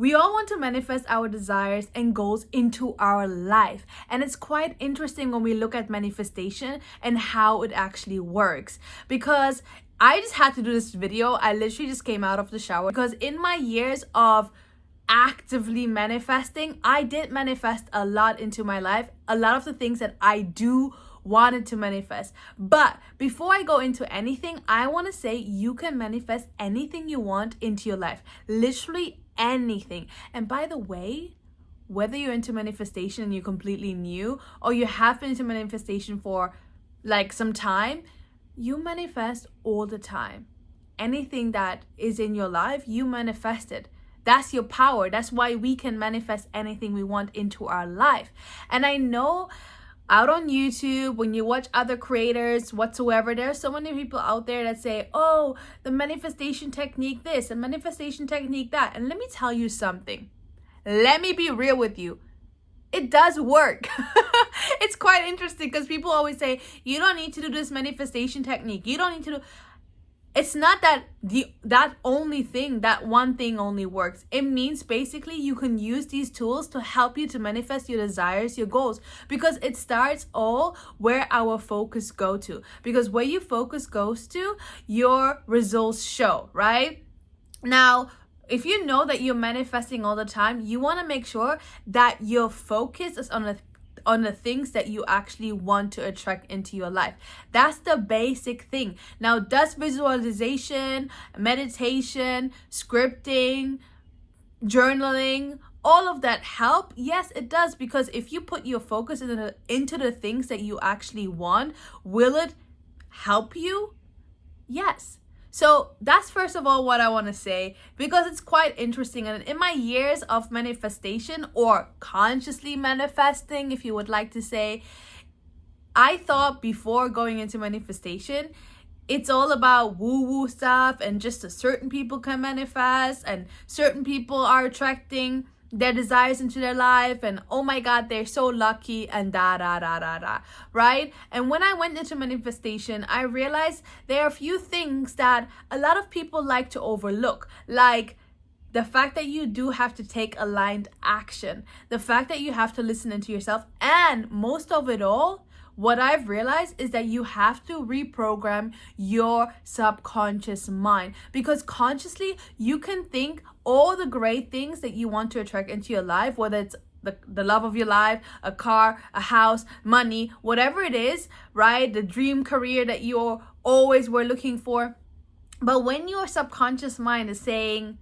We all want to manifest our desires and goals into our life. And it's quite interesting when we look at manifestation and how it actually works. Because I just had to do this video. I literally just came out of the shower because in my years of actively manifesting, I did manifest a lot into my life. A lot of the things that I do wanted to manifest. But before I go into anything, I want to say you can manifest anything you want into your life. Literally anything. And by the way, whether you're into manifestation and you're completely new, or you have been into manifestation for like some time, you manifest all the time. Anything that is in your life, you manifest it. That's your power. That's why we can manifest anything we want into our life. And I know out on YouTube, when you watch other creators whatsoever, there are so many people out there that say, oh, the manifestation technique this and manifestation technique that. And let me tell you something. Let me be real with you. It does work. It's quite interesting because people always say, you don't need to do this manifestation technique. You don't need to do... It's not that that one thing only works. It means basically you can use these tools to help you to manifest your desires, your goals, because it starts all where our focus go to. Because where your focus goes to, your results show, right? Now, if you know that you're manifesting all the time, you want to make sure that your focus is on the things that you actually want to attract into your life. That's the basic thing. Now, does visualization, meditation, scripting, journaling, all of that help? Yes, it does, because if you put your focus into the things that you actually want, will it help you? Yes. So that's first of all what I want to say, because it's quite interesting. And in my years of manifestation, or consciously manifesting, if you would like to say, I thought before going into manifestation, it's all about woo-woo stuff and just certain people can manifest and certain people are attracting their desires into their life, and oh my god, they're so lucky, and right? And when I went into manifestation, I realized there are a few things that a lot of people like to overlook, like the fact that you do have to take aligned action, the fact that you have to listen into yourself, and most of it all, what I've realized is that you have to reprogram your subconscious mind, because consciously you can think all the great things that you want to attract into your life, whether it's the love of your life, a car, a house, money, whatever it is, right? The dream career that you always were looking for. But when your subconscious mind is saying,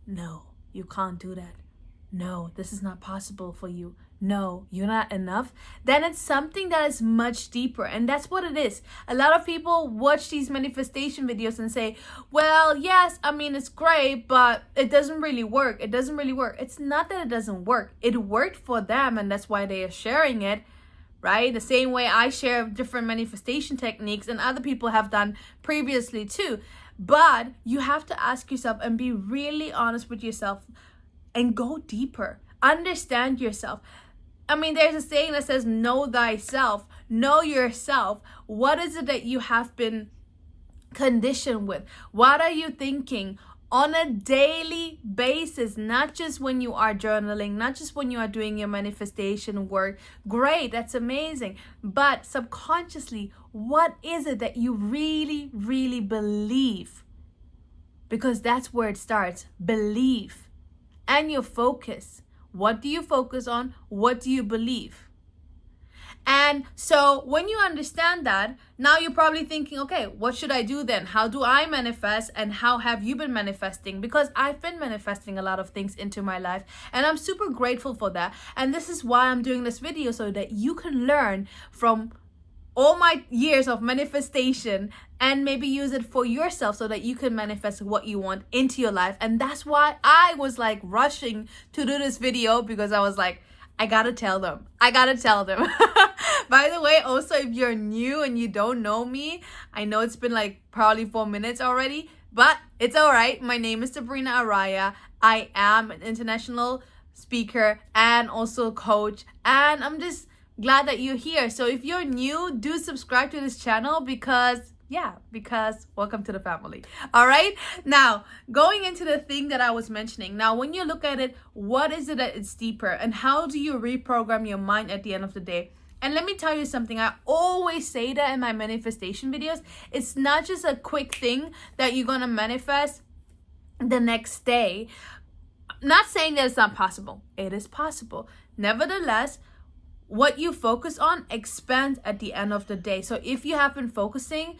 no, you can't do that. No, this is not possible for you. No, you're not enough. Then it's something that is much deeper. And that's what it is. A lot of people watch these manifestation videos and say, well, yes, I mean, it's great, but it doesn't really work. It doesn't really work. It's not that it doesn't work. It worked for them, and that's why they are sharing it, right? The same way I share different manifestation techniques and other people have done previously too. But you have to ask yourself and be really honest with yourself and go deeper. Understand yourself. I mean, there's a saying that says, know thyself, know yourself. What is it that you have been conditioned with? What are you thinking on a daily basis? Not just when you are journaling, not just when you are doing your manifestation work. Great, that's amazing. But subconsciously, what is it that you really, really believe? Because that's where it starts. Belief and your focus. What do you focus on? What do you believe? And so when you understand that, now you're probably thinking, okay, what should I do then? How do I manifest, and how have you been manifesting? Because I've been manifesting a lot of things into my life, and I'm super grateful for that. And this is why I'm doing this video, so that you can learn from all my years of manifestation and maybe use it for yourself so that you can manifest what you want into your life. And that's why I was like rushing to do this video, because I was like, I gotta tell them. By the way, also, if you're new and you don't know me, I know it's been like probably 4 minutes already, but it's all right. My name is Iamrinaraya. I am an international speaker and also coach, and I'm just glad that you're here. So if you're new, do subscribe to this channel, because Yeah, because welcome to the family. All right. Now, going into the thing that I was mentioning. Now, when you look at it, what is it that it's deeper? And how do you reprogram your mind at the end of the day? And let me tell you something. I always say that in my manifestation videos. It's not just a quick thing that you're going to manifest the next day. Not saying that it's not possible. It is possible. Nevertheless, what you focus on expands at the end of the day. So if you have been focusing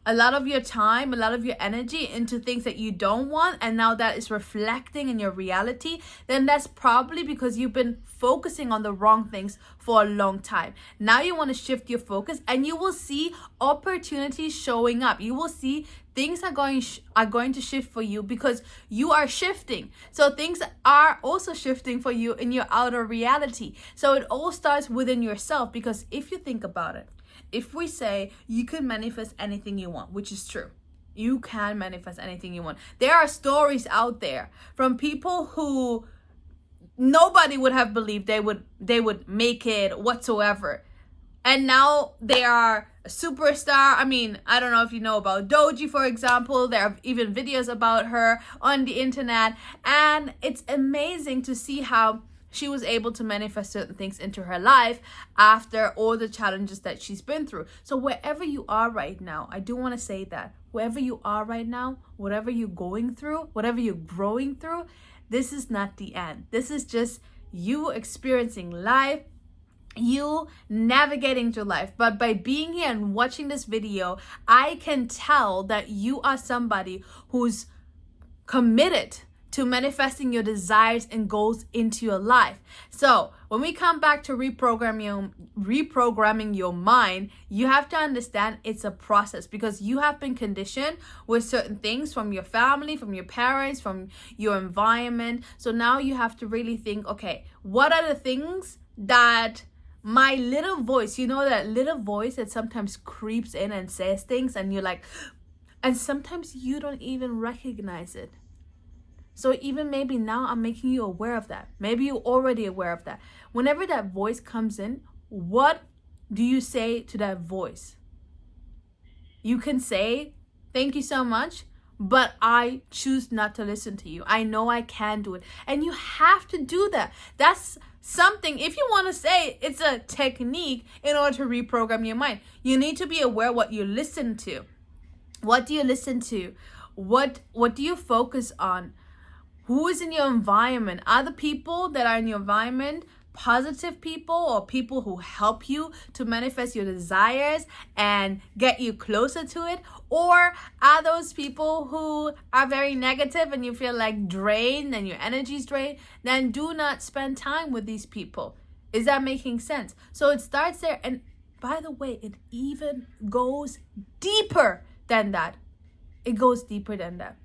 a lot of your time, a lot of your energy into things that you don't want, and now that is reflecting in your reality, then that's probably because you've been focusing on the wrong things for a long time. Now you want to shift your focus, and you will see opportunities showing up. You will see things are going to shift for you because you are shifting. So things are also shifting for you in your outer reality. So it all starts within yourself, because if you think about it, if we say you can manifest anything you want, which is true, you can manifest anything you want. There are stories out there from people who nobody would have believed they would make it whatsoever. And now they are a superstar. I mean, I don't know if you know about Doji, for example. There are even videos about her on the internet. And it's amazing to see how she was able to manifest certain things into her life after all the challenges that she's been through. So wherever you are right now, I do want to say that wherever you are right now, whatever you're going through, whatever you're growing through, this is not the end. This is just you experiencing life, you navigating through life. But by being here and watching this video, I can tell that you are somebody who's committed to manifesting your desires and goals into your life. So when we come back to reprogramming your mind, you have to understand it's a process, because you have been conditioned with certain things from your family, from your parents, from your environment. So now you have to really think, okay, what are the things that my little voice, you know, that little voice that sometimes creeps in and says things, and you're like, and sometimes you don't even recognize it. So even maybe now I'm making you aware of that. Maybe you're already aware of that. Whenever that voice comes in, what do you say to that voice? You can say, thank you so much, but I choose not to listen to you. I know I can do it. And you have to do that. That's something, if you want to say it's a technique in order to reprogram your mind. You need to be aware what you listen to. What do you listen to? What do you focus on? Who is in your environment? Are the people that are in your environment positive people, or people who help you to manifest your desires and get you closer to it? Or are those people who are very negative and you feel like drained and your energy is drained? Then do not spend time with these people. Is that making sense? So it starts there. And by the way, it even goes deeper than that. It goes deeper than that.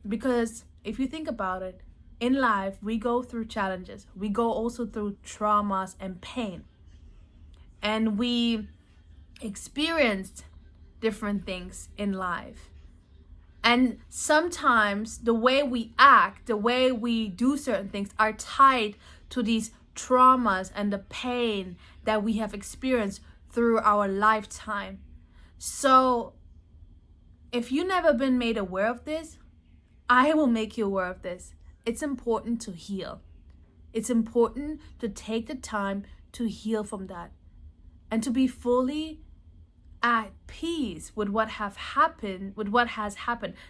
Because if you think about it, in life, we go through challenges. We go also through traumas and pain. And we experienced different things in life. And sometimes the way we act, the way we do certain things are tied to these traumas and the pain that we have experienced through our lifetime. So if you've never been made aware of this, I will make you aware of this. It's important to heal. It's important to take the time to heal from that and to be fully at peace with what has happened.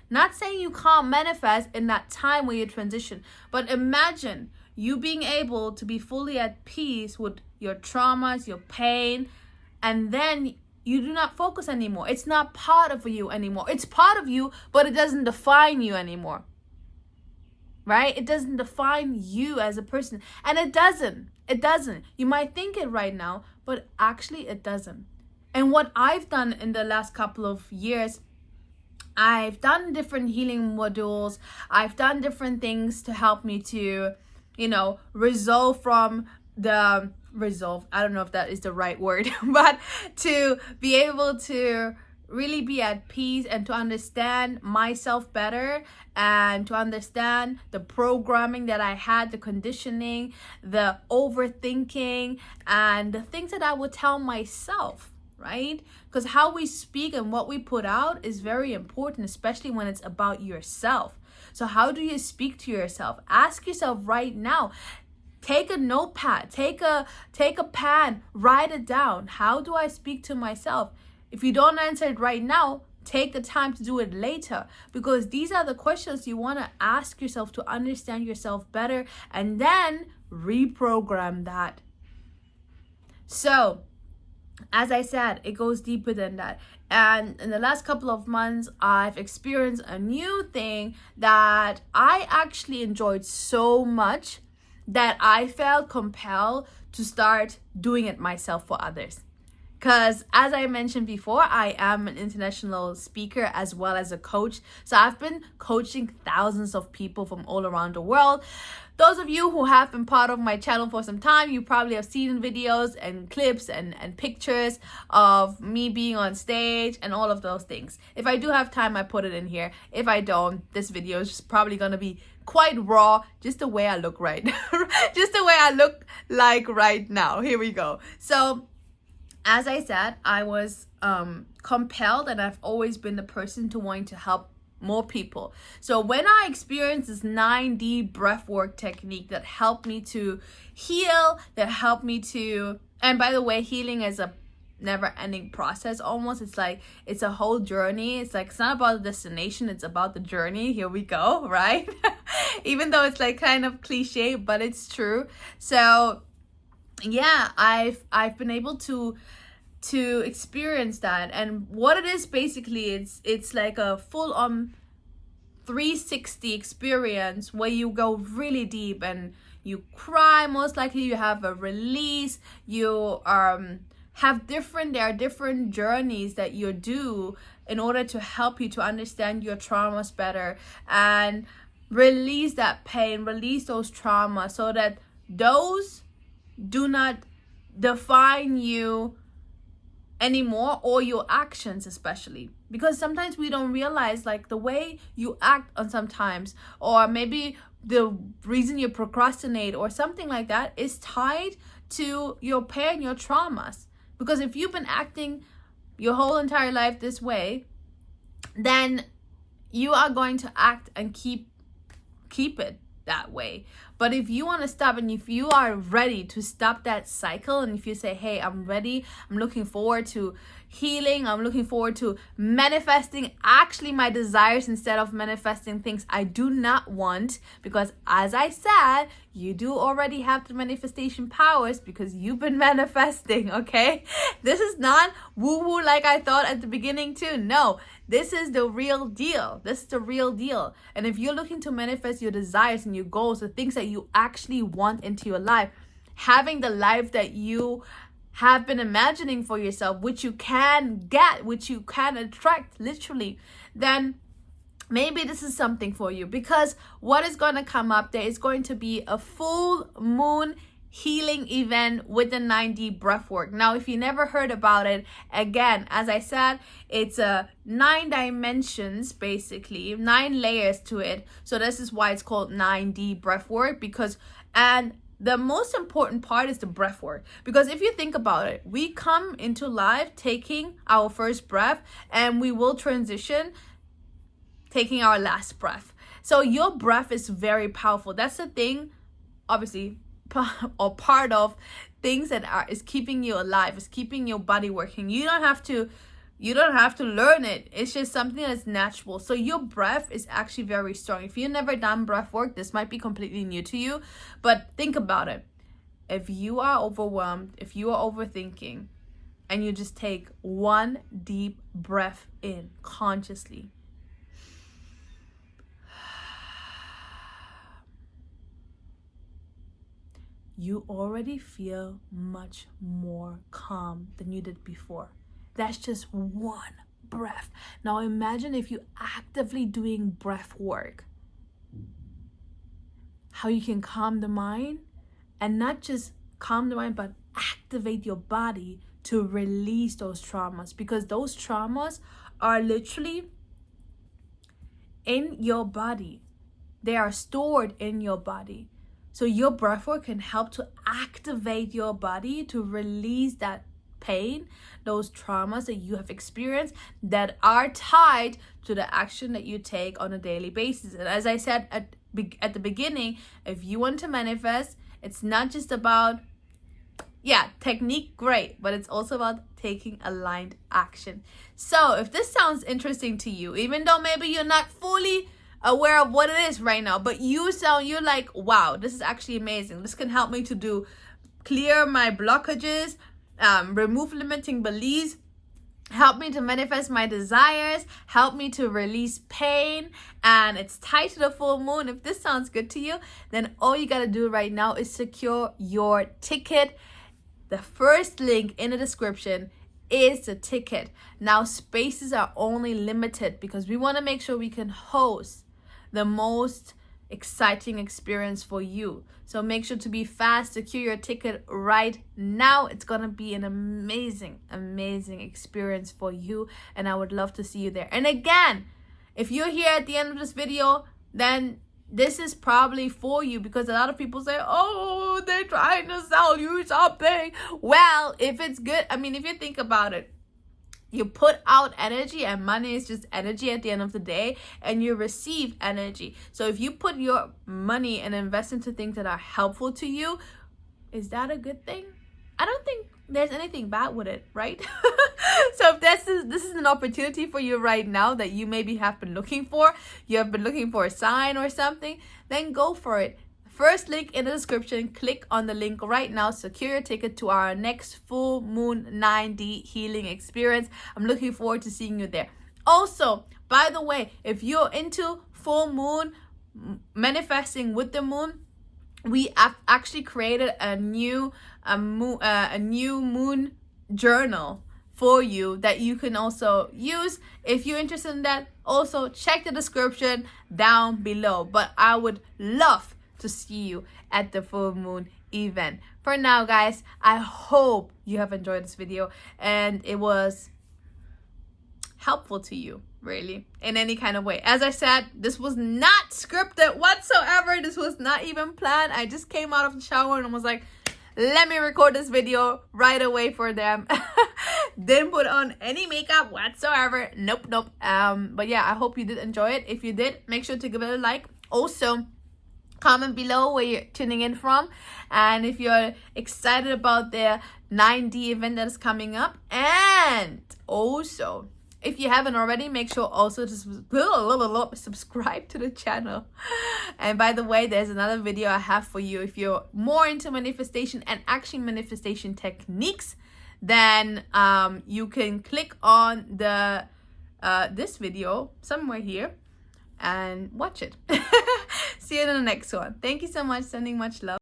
Not saying you can't manifest in that time where you transition, but imagine you being able to be fully at peace with your traumas, your pain, and then you do not focus anymore. It's not part of you anymore. It's part of you, but it doesn't define you anymore. Right? It doesn't define you as a person. And it doesn't. It doesn't. You might think it right now, but actually it doesn't. And what I've done in the last couple of years, I've done different healing modules. I've done different things to help me to, resolve from the resolve. I don't know if that is the right word, but to be able to really be at peace and to understand myself better and to understand the programming that I had, the conditioning, the overthinking, and the things that I would tell myself, right? Because how we speak and what we put out is very important, especially when it's about yourself. So how do you speak to yourself? Ask yourself right now. Take a notepad, take a pen, write it down. How do I speak to myself? If you don't answer it right now, take the time to do it later, because these are the questions you want to ask yourself to understand yourself better, and then reprogram that. So, as I said, it goes deeper than that. And in the last couple of months, I've experienced a new thing that I actually enjoyed so much that I felt compelled to start doing it myself for others. Because as I mentioned before, I am an international speaker as well as a coach. So I've been coaching thousands of people from all around the world. Those of you who have been part of my channel for some time, you probably have seen videos and clips and pictures of me being on stage and all of those things. If I do have time, I put it in here. If I don't, this video is just probably going to be quite raw, just the way I look right just the way I look like right now. Here we go. So as I said, I was compelled, and I've always been the person to wanting to help more people. So when I experienced this 9D breathwork technique that helped me to heal, that helped me to, and by the way, healing is a never-ending process almost. It's like, it's a whole journey. It's like, it's not about the destination, it's about the journey. Here we go, right? Even though it's like kind of cliche, but it's true. So yeah, I've been able to experience that. And what it is basically, it's like a full on 360 experience where you go really deep and you cry. Most likely you have a release. You there are different journeys that you do in order to help you to understand your traumas better and release that pain, release those traumas, so that those do not define you anymore, or your actions especially. Because sometimes we don't realize, like, the way you act on sometimes, or maybe the reason you procrastinate or something like that, is tied to your pain, your traumas. Because if you've been acting your whole entire life this way, then you are going to act and keep it that way. But if you want to stop, and if you are ready to stop that cycle, and if you say, hey, I'm ready, I'm looking forward to healing, I'm looking forward to manifesting actually my desires instead of manifesting things I do not want, because as I said, you do already have the manifestation powers because you've been manifesting, okay? This is not woo-woo like I thought at the beginning too. No, this is the real deal. This is the real deal. And if you're looking to manifest your desires and your goals, the things that you actually want into your life, having the life that you have been imagining for yourself, which you can get, which you can attract literally, then maybe this is something for you. Because what is going to come up, there is going to be a full moon healing event with the 9D breathwork. Now, if you never heard about it, again, as I said, it's a 9 dimensions, basically 9 layers to it. So this is why it's called 9D breathwork, because, and the most important part is the breath work. Because if you think about it, we come into life taking our first breath, and we will transition taking our last breath. So your breath is very powerful. That's the thing, obviously, or part of things that is keeping you alive, is keeping your body working. You don't have to learn it. It's just something that's natural. So your breath is actually very strong. If you've never done breath work, this might be completely new to you, but think about it. If you are overwhelmed, if you are overthinking, and you just take one deep breath in consciously, you already feel much more calm than you did before. That's just one breath. Now imagine if you actively doing breath work, how you can calm the mind, and not just calm the mind, but activate your body to release those traumas, because those traumas are literally in your body. They are stored in your body. So your breathwork can help to activate your body to release that pain, those traumas that you have experienced that are tied to the action that you take on a daily basis. And as I said at the beginning, if you want to manifest, it's not just about technique, great, but it's also about taking aligned action. So if this sounds interesting to you, even though maybe you're not fully aware of what it is right now, but you're like, wow, this is actually amazing. This can help me to clear my blockages, remove limiting beliefs, help me to manifest my desires, help me to release pain, and it's tied to the full moon. If this sounds good to you, then all you gotta do right now is secure your ticket. The first link in the description is the ticket. Now, spaces are only limited because we want to make sure we can host the most exciting experience for you. So make sure to be fast, secure your ticket right now. It's gonna be an amazing experience for you, and I would love to see you there. And again, if you're here at the end of this video, then this is probably for you, because a lot of people say, oh, they're trying to sell you something. Well, if it's good, I mean, if you think about it, you put out energy, and money is just energy at the end of the day, and you receive energy. So if you put your money and invest into things that are helpful to you, is that a good thing? I don't think there's anything bad with it, right? So if this is an opportunity for you right now that you maybe have been looking for, you have been looking for a sign or something, then go for it. First link in the description, click on the link right now, secure your ticket to our next full moon 9D healing experience. I'm looking forward to seeing you there. Also, by the way, if you're into full moon, manifesting with the moon, we have actually created a new moon journal for you that you can also use. If you're interested in that, also check the description down below. But I would love to see you at the full moon event. For now, guys, I hope you have enjoyed this video and it was helpful to you, really, in any kind of way. As I said, this was not scripted whatsoever. This was not even planned. I just came out of the shower and was like, let me record this video right away for them. Didn't put on any makeup whatsoever. Nope. But yeah, I hope you did enjoy it. If you did, make sure to give it a like. Also, comment below where you're tuning in from, and if you're excited about the 9D event that is coming up. And also, if you haven't already, make sure also to subscribe to the channel. And by the way, there's another video I have for you. If you're more into manifestation and actually manifestation techniques, then you can click on the this video somewhere here and watch it. See you in the next one. Thank you so much. Sending much love.